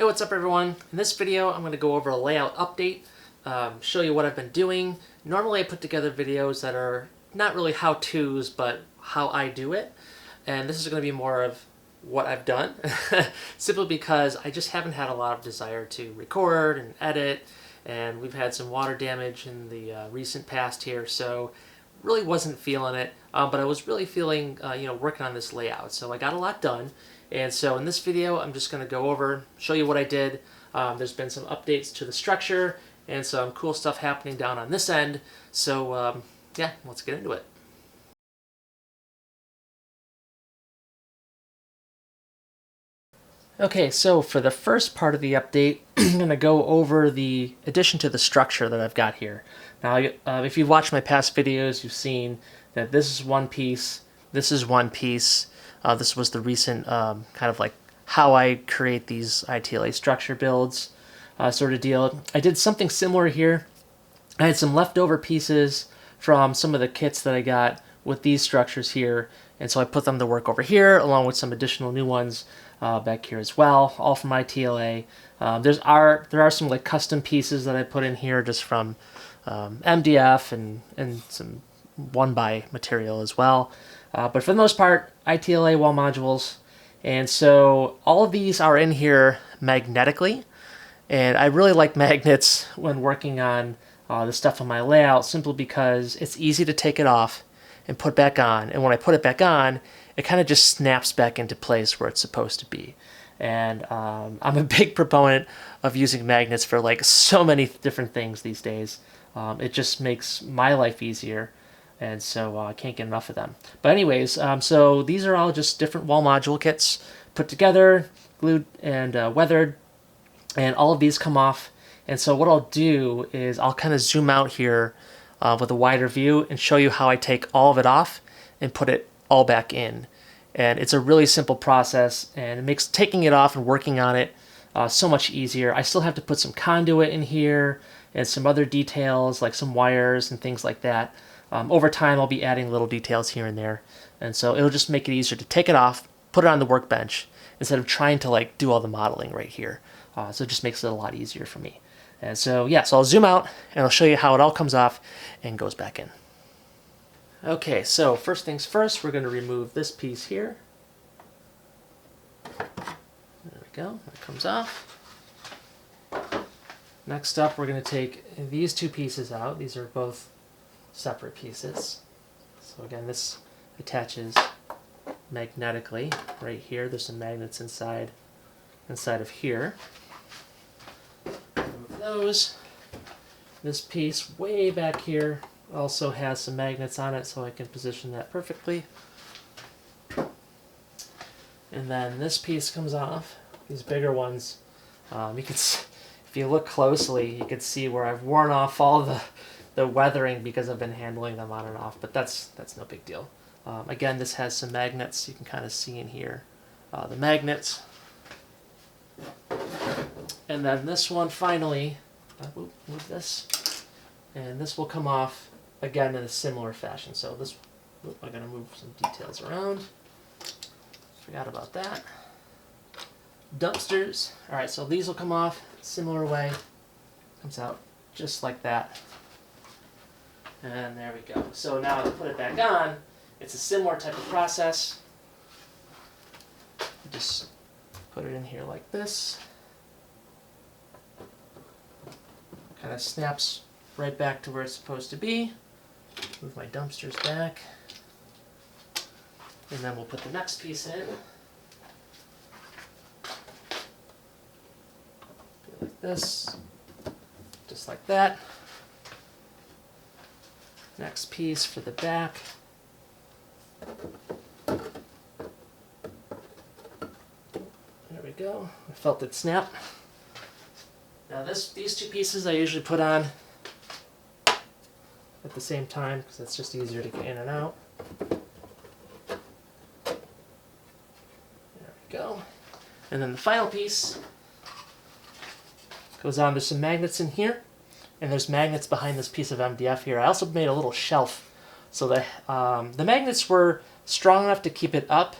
Hey, what's up everyone? In this video I'm going to go over a layout update, show you what I've been doing. Normally I put together videos that are not really how-tos, but how I do it. And this is going to be more of what I've done, simply because I just haven't had a lot of desire to record and edit, and we've had some water damage in the recent past here, so really wasn't feeling it, but I was really feeling, working on this layout. So I got a lot done. And so in this video, I'm just going to go over, show you what I did. There's been some updates to the structure and some cool stuff happening down on this end. So yeah, let's get into it. Okay, so for the first part of the update, I'm going to go over the addition to the structure that I've got here. Now, if you've watched my past videos, you've seen that this is one piece, this is one piece. This was the recent kind of like how I create these ITLA structure builds sort of deal. I did something similar here. I had some leftover pieces from some of the kits that I got with these structures here, and so I put them to work over here along with some additional new ones back here as well, all from ITLA. There are some like custom pieces that I put in here just from MDF and some one-by material as well. But for the most part, ITLA wall modules. And so all of these are in here magnetically. And I really like magnets when working on the stuff on my layout, simply because it's easy to take it off and put back on. And when I put it back on, it kind of just snaps back into place where it's supposed to be. And I'm a big proponent of using magnets for like so many different things these days. It just makes my life easier. And so I can't get enough of them. But anyways, so these are all just different wall module kits put together, glued and weathered, and all of these come off. And so what I'll do is I'll kind of zoom out here with a wider view and show you how I take all of it off and put it all back in. And it's a really simple process, and it makes taking it off and working on it so much easier. I still have to put some conduit in here and some other details like some wires and things like that. Over time, I'll be adding little details here and there, and so it'll just make it easier to take it off, put it on the workbench, instead of trying to like do all the modeling right here. So it just makes it a lot easier for me. And so yeah, so I'll zoom out and I'll show you how it all comes off and goes back in. Okay, so first things first, we're going to remove this piece here. There we go, that comes off. Next up, we're going to take these two pieces out. These are both separate pieces. So again, this attaches magnetically right here. There's some magnets inside of here. Remove those. This piece way back here also has some magnets on it, so I can position that perfectly. And then this piece comes off. These bigger ones, you can see, if you look closely, you can see where I've worn off all the weathering because I've been handling them on and off, but that's no big deal. Again, this has some magnets. You can kind of see in here the magnets. And then this one finally, move this, and this will come off again in a similar fashion. So this, I'm going to move some details around. Forgot about that. Dumpsters. All right, so these will come off similar way. Comes out just like that. And there we go. So now to put it back on, it's a similar type of process. Just put it in here like this. Kind of snaps right back to where it's supposed to be. Move my dumpsters back. And then we'll put the next piece in. Like this. Just like that. Next piece for the back. There we go. I felt it snap. Now these two pieces I usually put on at the same time because it's just easier to get in and out. There we go. And then the final piece goes on. There's some magnets in here. And there's magnets behind this piece of MDF here. I also made a little shelf so that the magnets were strong enough to keep it up,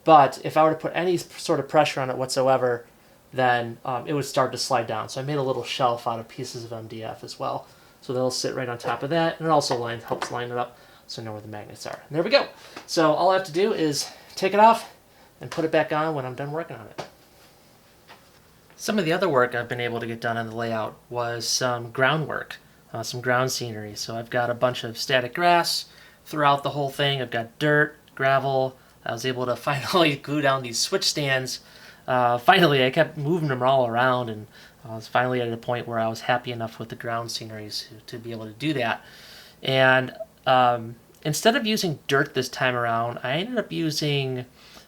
but if I were to put any sort of pressure on it whatsoever, then it would start to slide down. So I made a little shelf out of pieces of MDF as well. So they'll sit right on top of that, and it also helps line it up so I know where the magnets are. And there we go. So all I have to do is take it off and put it back on when I'm done working on it. Some of the other work I've been able to get done on the layout was some groundwork, some ground scenery. So I've got a bunch of static grass throughout the whole thing. I've got dirt, gravel. I was able to finally glue down these switch stands. Finally, I kept moving them all around, and I was finally at a point where I was happy enough with the ground sceneries to be able to do that. And instead of using dirt this time around, I ended up using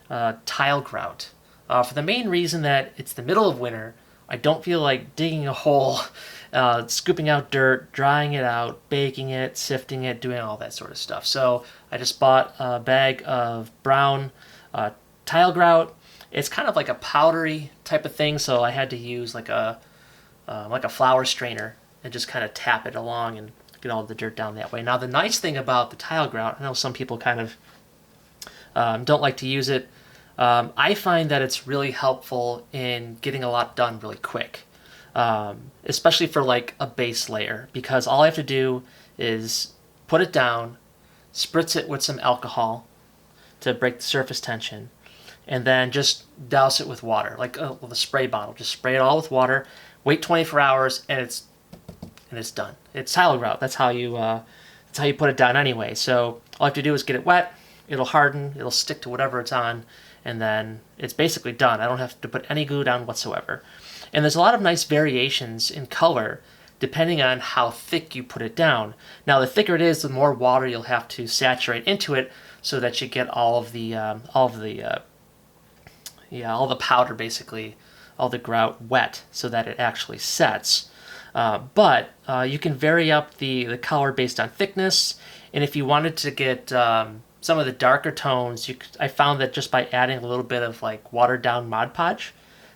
tile grout. For the main reason that it's the middle of winter, I don't feel like digging a hole, scooping out dirt, drying it out, baking it, sifting it, doing all that sort of stuff. So I just bought a bag of brown tile grout. It's kind of like a powdery type of thing, so I had to use like a flour strainer and just kind of tap it along and get all the dirt down that way. Now the nice thing about the tile grout, I know some people kind of don't like to use it. I find that it's really helpful in getting a lot done really quick, especially for like a base layer, because all I have to do is put it down, spritz it with some alcohol to break the surface tension, and then just douse it with water, like with a spray bottle. Just spray it all with water, wait 24 hours, and it's done. It's tile grout. That's how you put it down anyway. So all I have to do is get it wet. It'll harden. It'll stick to whatever it's on, and then it's basically done. I don't have to put any glue down whatsoever. And there's a lot of nice variations in color depending on how thick you put it down. Now, the thicker it is, the more water you'll have to saturate into it so that you get all the powder, basically, all the grout wet so that it actually sets. But you can vary up the color based on thickness, and if you wanted to get some of the darker tones, I found that just by adding a little bit of like watered down Mod Podge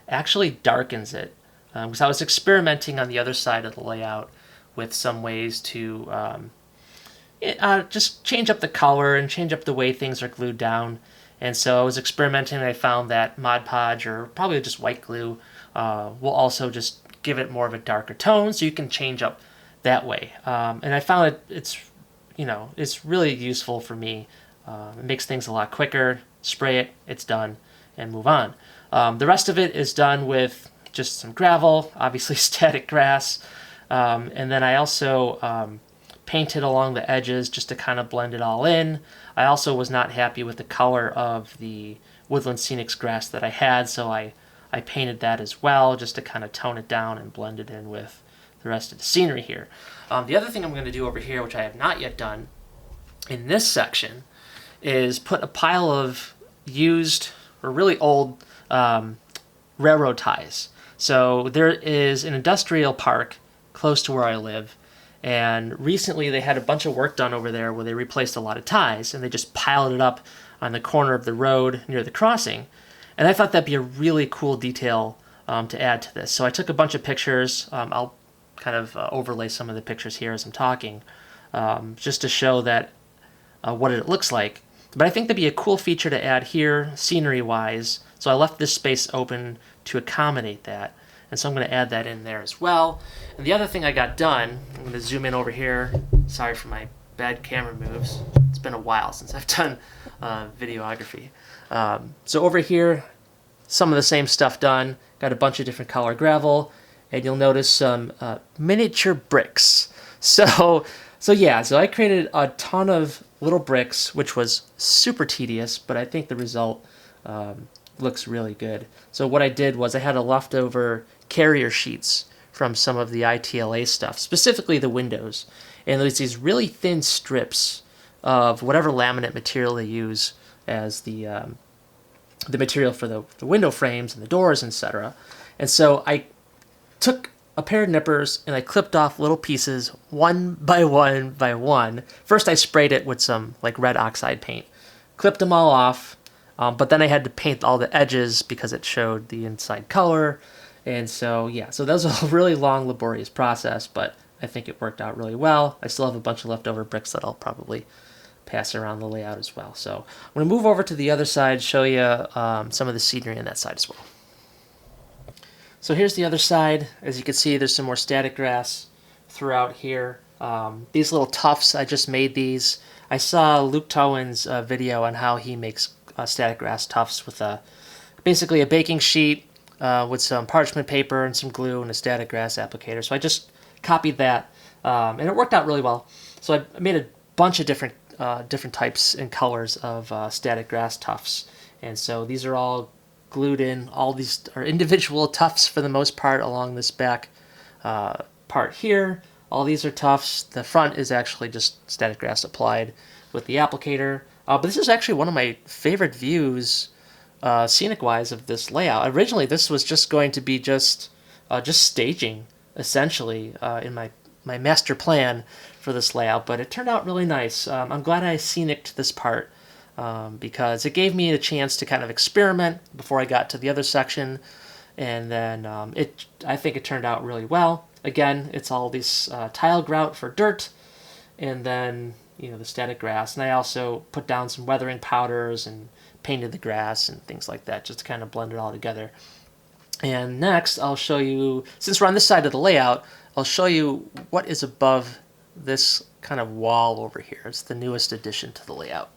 actually darkens it. Because I was experimenting on the other side of the layout with some ways to just change up the color and change up the way things are glued down. And so I was experimenting, and I found that Mod Podge, or probably just white glue, will also just give it more of a darker tone, so you can change up that way. And I found it's really useful for me. It makes things a lot quicker. Spray it, it's done, and move on. The rest of it is done with just some gravel, obviously static grass, and then I also painted along the edges just to kind of blend it all in. I also was not happy with the color of the Woodland Scenics grass that I had, so I painted that as well just to kind of tone it down and blend it in with the rest of the scenery here. The other thing I'm going to do over here, which I have not yet done in this section, is put a pile of used or really old railroad ties. So there is an industrial park close to where I live, and recently they had a bunch of work done over there where they replaced a lot of ties, and they just piled it up on the corner of the road near the crossing. And I thought that'd be a really cool detail to add to this. So I took a bunch of pictures. I'll kind of overlay some of the pictures here as I'm talking, just to show that what it looks like. But I think that'd be a cool feature to add here, scenery-wise. So I left this space open to accommodate that. And so I'm going to add that in there as well. And the other thing I got done, I'm going to zoom in over here. Sorry for my bad camera moves. It's been a while since I've done videography. So over here, some of the same stuff done. Got a bunch of different color gravel. And you'll notice some miniature bricks. So I created a ton of little bricks, which was super tedious, but I think the result looks really good. So what I did was I had a leftover carrier sheets from some of the ITLA stuff, specifically the windows. And there's these really thin strips of whatever laminate material they use as the material for the window frames and the doors, etc. And so I took a pair of nippers and I clipped off little pieces one by one by one. First I sprayed it with some like red oxide paint, clipped them all off, but then I had to paint all the edges because it showed the inside color. And so that was a really long, laborious process, but I think it worked out really well. I still have a bunch of leftover bricks that I'll probably pass around the layout as well. So I'm going to move over to the other side, show you some of the scenery on that side as well. So here's the other side. As you can see, there's some more static grass throughout here. These little tufts, I just made these. I saw Luke Towan's video on how he makes static grass tufts with basically a baking sheet with some parchment paper and some glue and a static grass applicator. So I just copied that, and it worked out really well. So I made a bunch of different types and colors of static grass tufts. And so these are all glued in. All these are individual tufts for the most part along this back part here. All these are tufts. The front is actually just static grass applied with the applicator. But this is actually one of my favorite views, scenic-wise, of this layout. Originally, this was just going to be just staging, essentially, in my master plan for this layout. But it turned out really nice. I'm glad I scenicked this part because it gave me a chance to kind of experiment before I got to the other section. And then I think it turned out really well. Again, it's all this tile grout for dirt, and then the static grass. And I also put down some weathering powders and painted the grass and things like that, just to kind of blend it all together. And next, I'll show you, since we're on this side of the layout, I'll show you what is above this kind of wall over here. It's the newest addition to the layout.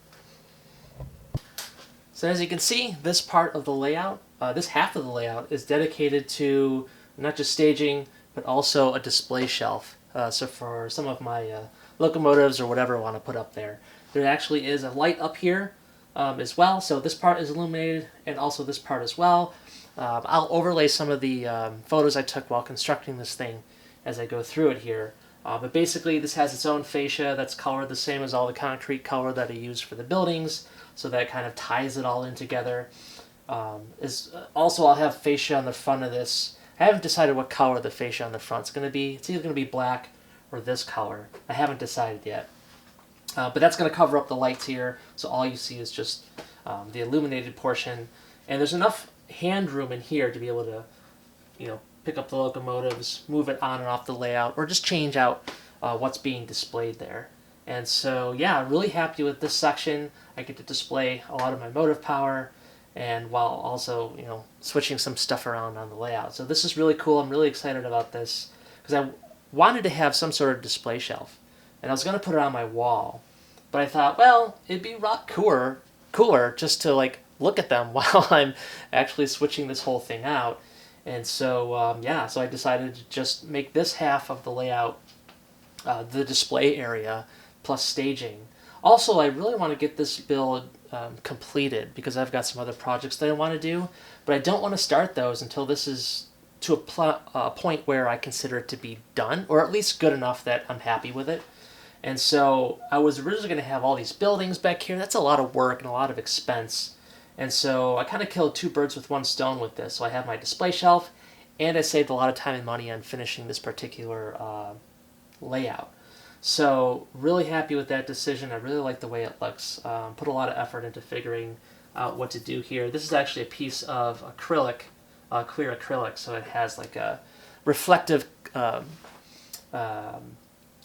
So as you can see, this part of the layout, this half of the layout, is dedicated to not just staging, but also a display shelf. So for some of my locomotives or whatever I want to put up there. There actually is a light up here as well. So this part is illuminated, and also this part as well. I'll overlay some of the photos I took while constructing this thing as I go through it here. But basically this has its own fascia that's colored the same as all the concrete color that I use for the buildings, so that kind of ties it all in together. Also, I'll have fascia on the front of this. I haven't decided what color the fascia on the front's going to be. It's either going to be black or this color. I haven't decided yet. But that's going to cover up the lights here, so all you see is just the illuminated portion. And there's enough hand room in here to be able to, pick up the locomotives, move it on and off the layout, or just change out what's being displayed there. And so, yeah, really happy with this section. I get to display a lot of my motive power, and while also, switching some stuff around on the layout. So this is really cool. I'm really excited about this because I wanted to have some sort of display shelf, and I was going to put it on my wall, but I thought, well, it'd be a lot cooler just to look at them while I'm actually switching this whole thing out. And so, so I decided to just make this half of the layout the display area plus staging. Also, I really want to get this build completed because I've got some other projects that I want to do, but I don't want to start those until this is to a point where I consider it to be done, or at least good enough that I'm happy with it. And so I was originally going to have all these buildings back here. That's a lot of work and a lot of expense. And so I kind of killed two birds with one stone with this. So I have my display shelf, and I saved a lot of time and money on finishing this particular layout. So really happy with that decision. I really like the way it looks. Put a lot of effort into figuring out what to do here. This is actually a piece of acrylic, clear acrylic, so it has like a reflective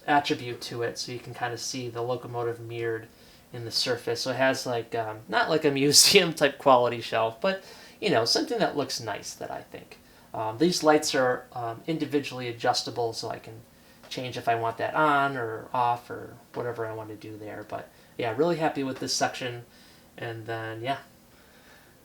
attribute to it, so you can kind of see the locomotive mirrored in the surface. So it has not like a museum type quality shelf, but something that looks nice, that I think. These lights are individually adjustable, so I can change if I want that on or off or whatever I want to do there. But yeah, really happy with this section. And then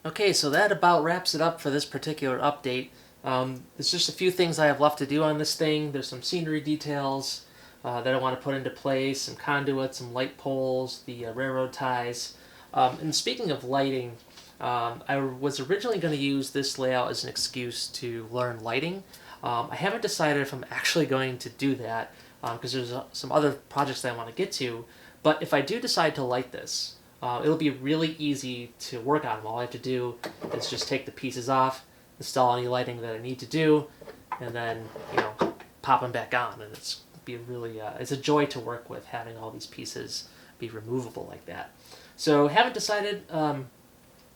okay, so that about wraps it up for this particular update. There's just a few things I have left to do on this thing. There's some scenery details that I want to put into place, some conduits, some light poles, the railroad ties. And speaking of lighting, I was originally going to use this layout as an excuse to learn lighting. I haven't decided if I'm actually going to do that because there's some other projects that I want to get to. But if I do decide to light this, it'll be really easy to work on. All I have to do is just take the pieces off, install any lighting that I need to do, and then pop them back on. And it's a joy to work with, having all these pieces be removable like that. So haven't decided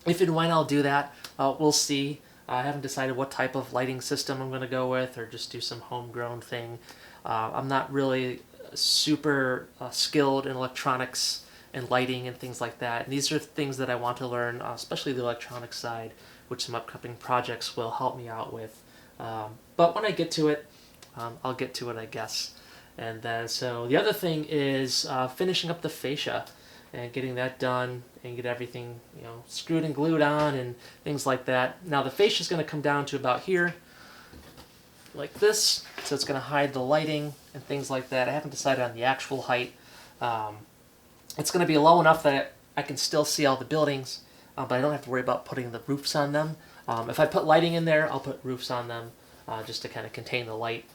if and when I'll do that. We'll see. I haven't decided what type of lighting system I'm going to go with, or just do some homegrown thing. I'm not really super skilled in electronics and lighting and things like that. And these are things that I want to learn, especially the electronics side, which some upcoming projects will help me out with But when I get to it, I'll get to it, I guess. And then, so the other thing is finishing up the fascia and getting that done and get everything, screwed and glued on and things like that. Now the fascia is going to come down to about here, like this, so it's going to hide the lighting and things like that. I haven't decided on the actual height. It's going to be low enough that I can still see all the buildings, but I don't have to worry about putting the roofs on them. If I put lighting in there, I'll put roofs on them just to kind of contain the light.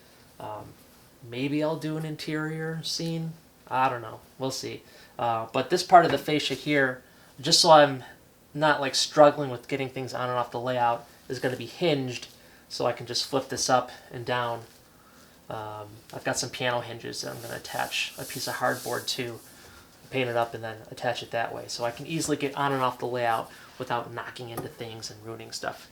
Maybe I'll do an interior scene. I don't know. We'll see. But this part of the fascia here, just so I'm not like struggling with getting things on and off the layout, is going to be hinged, so I can just flip this up and down. I've got some piano hinges that I'm going to attach a piece of hardboard to, paint it up, and then attach it that way, so I can easily get on and off the layout without knocking into things and ruining stuff.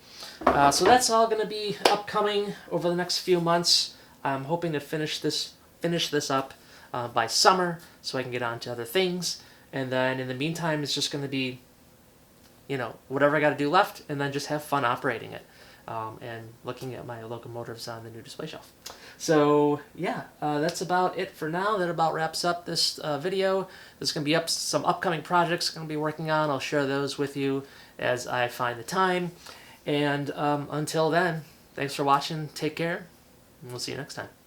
So that's all going to be upcoming over the next few months. I'm hoping to finish this up by summer, so I can get on to other things. And then in the meantime, it's just going to be, whatever I got to do left, and then just have fun operating it and looking at my locomotives on the new display shelf. So yeah, that's about it for now. That about wraps up this video. There's going to be some upcoming projects I'm going to be working on. I'll share those with you as I find the time. And until then, thanks for watching. Take care, and we'll see you next time.